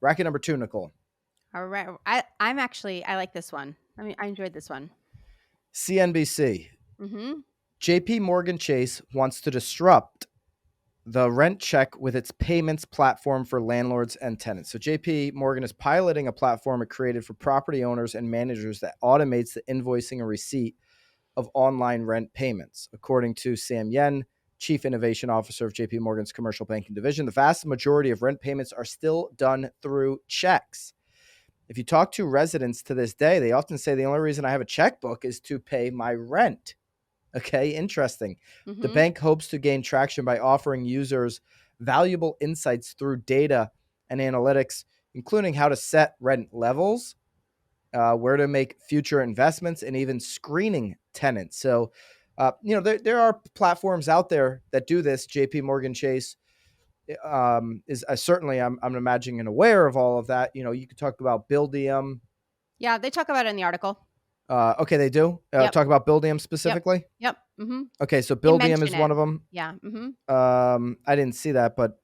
Bracket number 2, Nicole. All right. I like this one. I enjoyed this one. CNBC. Mm-hmm. J.P.Morgan Chase wants to disrupt the rent check with its payments platform for landlords and tenants. So J.P.Morgan is piloting a platform it created for property owners and managers that automates the invoicing and receipt of online rent payments. According to Sam Yen, Chief Innovation Officer of JP Morgan's Commercial Banking Division, the vast majority of rent payments are still done through checks. If you talk to residents to this day, they often say the only reason I have a checkbook is to pay my rent. Okay, interesting. The Mm-hmm. bank hopes to gain traction by offering users valuable insights through data and analytics, including how to set rent levels, where to make future investments, and even screening tenants. So, there are platforms out there that do this. J.P. Morgan Chase is certainly, I'm imagining, and aware of all of that. You could talk about Buildium. Yeah, they talk about it in the article. Okay, they do Yep. talk about Buildium Yep. specifically. Yep. Mm-hmm. Okay, so They Buildium mention is it. one of them. Yeah. Mm-hmm. I didn't see that, but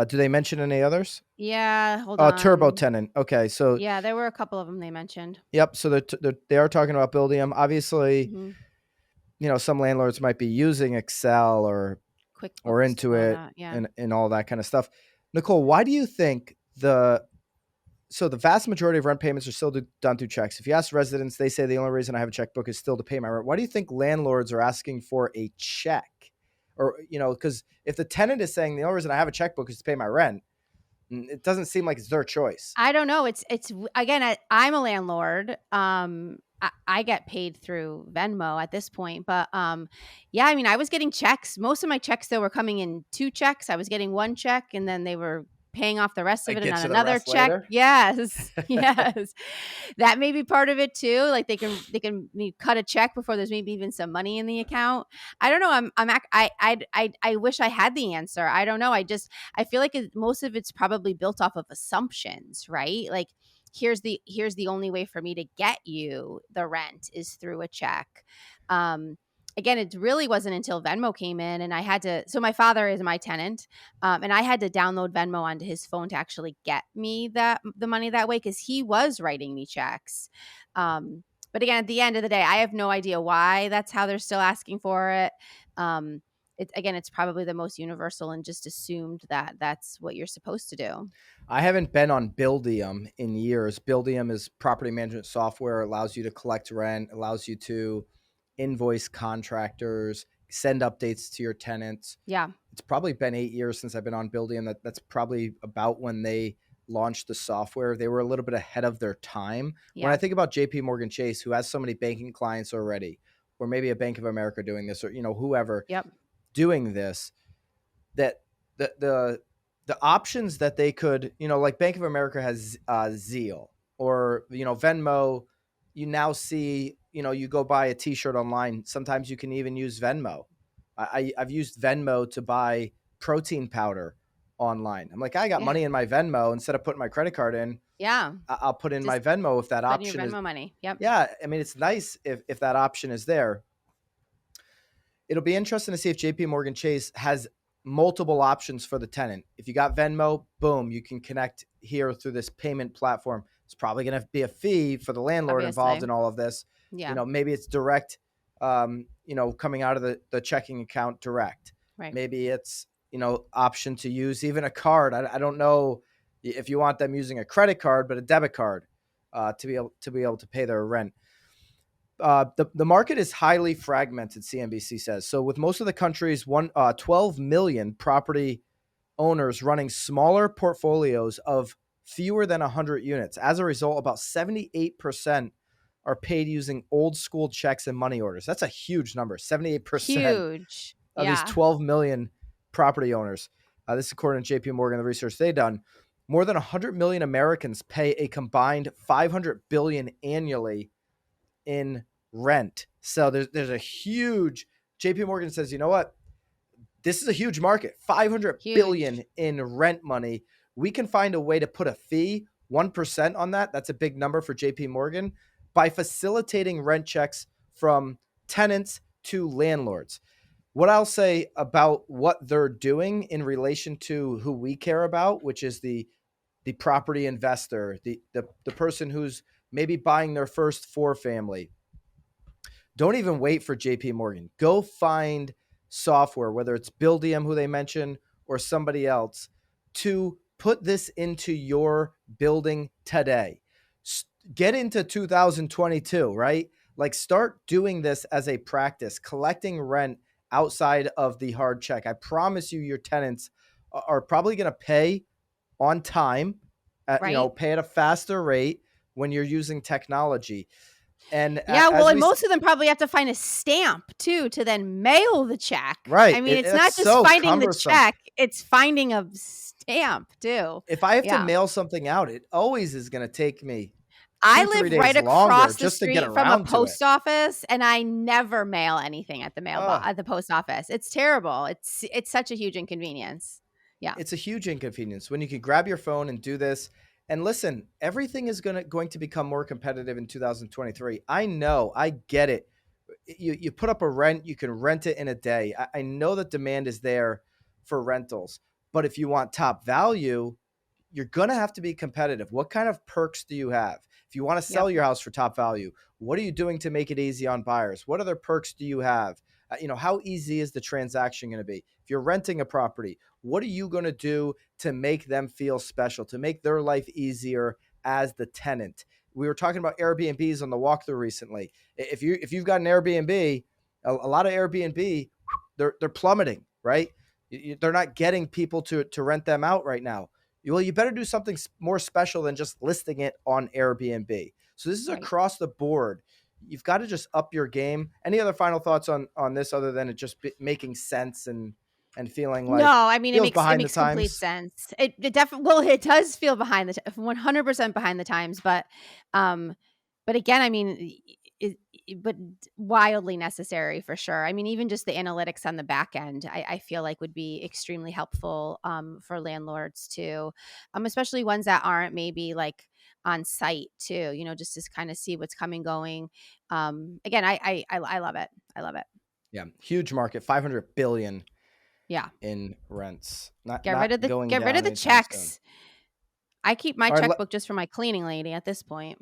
do they mention any others? Yeah. Hold Turbo on. Tenant. Okay, so Yeah, there were a couple of them they mentioned. yep, so they are talking about Buildium. Obviously, Mm-hmm. some landlords might be using Excel or QuickBooks, some of Intuit that. Yeah. and all that kind of stuff. Nicole, why do you think the vast majority of rent payments are still done through checks? If you ask residents, they say the only reason I have a checkbook is still to pay my rent. Why do you think landlords are asking for a check? Or, because if the tenant is saying the only reason I have a checkbook is to pay my rent, it doesn't seem like it's their choice. I don't know. It's again. I'm a landlord. I get paid through Venmo at this point, but yeah. I mean, I was getting checks. Most of my checks though were coming in 2 checks. I was getting 1 check, and then they were paying off the rest of Like, it and get on to the another rest check. later. Yes, yes. That may be part of it too. Like they can cut a check before there's maybe even some money in the account. I don't know. I wish I had the answer. I don't know. I feel like most of it's probably built off of assumptions, right? Like here's the only way for me to get you the rent is through a check. Again, it really wasn't until Venmo came in and I had to. So my father is my tenant, and I had to download Venmo onto his phone to actually get me the money that way because he was writing me checks. But again, at the end of the day, I have no idea why that's how they're still asking for it. Um, it's probably the most universal and just assumed that that's what you're supposed to do. I haven't been on Buildium in years. Buildium is property management software. It allows you to collect rent, allows you to invoice contractors, send updates to your tenants. Yeah. It's probably been 8 years since I've been on Buildium. That's probably about when they launched the software. They were a little bit ahead of their time. When I Yeah. think about JP Morgan Chase, who has so many banking clients already, or maybe a Bank of America doing this, or whoever Yep. doing this, that the options that they could, like Bank of America has Zeal, or Venmo. You now see, you go buy a T-shirt online. Sometimes you can even use Venmo. I've used Venmo to buy protein powder online. I'm like, I got Yeah. money in my Venmo. Instead of putting my credit card in, Yeah. I'll put in my Just Venmo if that put in your option is. Venmo money. Yep. Yeah, I mean, it's nice if that option is there. It'll be interesting to see if JP Morgan Chase has multiple options for the tenant. If you got Venmo, boom, you can connect here through this payment platform. It's probably going to be a fee for the landlord involved Obviously. in all of this. Yeah. Maybe it's direct, coming out of the checking account direct. Right. Maybe it's, option to use even a card. I don't know if you want them using a credit card, but a debit card to be able to pay their rent. The market is highly fragmented, CNBC says. So with most of the country's 12 million property owners running smaller portfolios of fewer than 100 units. As a result, about 78% are paid using old school checks and money orders. That's a huge number, 78% Huge. of these Yeah. 12 million property owners. This is according to J.P. Morgan, the research they've done. More than 100 million Americans pay a combined 500 billion annually in rent. So there's a huge. JP Morgan says, you know what? This is a huge market. 500 billion Huge. in rent money. We can find a way to put a fee, 1% on that. That's a big number for JP Morgan, by facilitating rent checks from tenants to landlords. What I'll say about what they're doing in relation to who we care about, which is the property investor, the person who's maybe buying their first four family. Don't even wait for J.P. Morgan. Go find software, whether it's Buildium, who they mention, or somebody else, to put this into your building today. Get into 2022, right? Like, start doing this as a practice, collecting rent outside of the hard check. I promise you, your tenants are probably going to pay on time, Right. pay at a faster rate when you're using technology. And Yeah, well, as and we, most of them probably have to find a stamp too to then mail the check. I right, mean, it's that's not just so finding the cumbersome. check, it's finding a stamp too. If I have to Yeah. mail something out, it always is going to take me I 2-3 live right days longer across the just to get street from a around to it. post office, and I never mail anything at the Ugh. at the post office. It's terrible. It's such a huge inconvenience. Yeah. It's a huge inconvenience when you can grab your phone and do this. And listen, everything is going to become more competitive in 2023. I know, I get it. You put up a rent, you can rent it in a day. I know that demand is there for rentals, but if you want top value, you're going to have to be competitive. What kind of perks do you have? If you want to Yep. sell your house for top value, what are you doing to make it easy on buyers? What other perks do you have? How easy is the transaction going to be? If you're renting a property, what are you going to do to make them feel special, to make their life easier as the tenant? We were talking about Airbnbs on the walkthrough recently. If you've got an Airbnb, a lot of Airbnb, they're plummeting, right? They're not getting people to rent them out right now. Well, you better do something more special than just listing it on Airbnb. So this is Right. across the board. You've got to just up your game. Any other final thoughts on this other than it just making sense and feeling No, like I mean, feels it behind the makes complete times? sense. It definitely, well, it does feel behind the 100% behind the times, um, but again, I mean, but wildly necessary for sure. I mean, even just the analytics on the back end, I feel like would be extremely helpful for landlords too, especially ones that aren't maybe like on site too. Just to kind of see what's coming, going. Again, I love it. I love it. Yeah, huge market, 500 billion Yeah. in rents. Get rid Not of the going get rid of down the anytime soon. checks. I keep my All right, checkbook just for my cleaning lady at this point.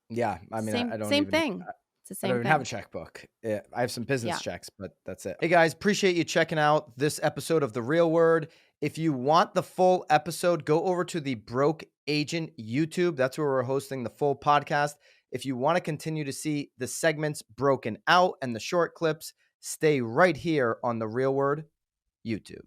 yeah, I mean, Same I don't same even thing. It's the I don't same even have a thing. checkbook. Yeah, I have some business Yeah. checks, but that's it. Hey guys, appreciate you checking out this episode of The Real Word. If you want the full episode, go over to the Broke Agent YouTube. That's where we're hosting the full podcast. If you want to continue to see the segments broken out and the short clips, stay right here on The Real Word YouTube.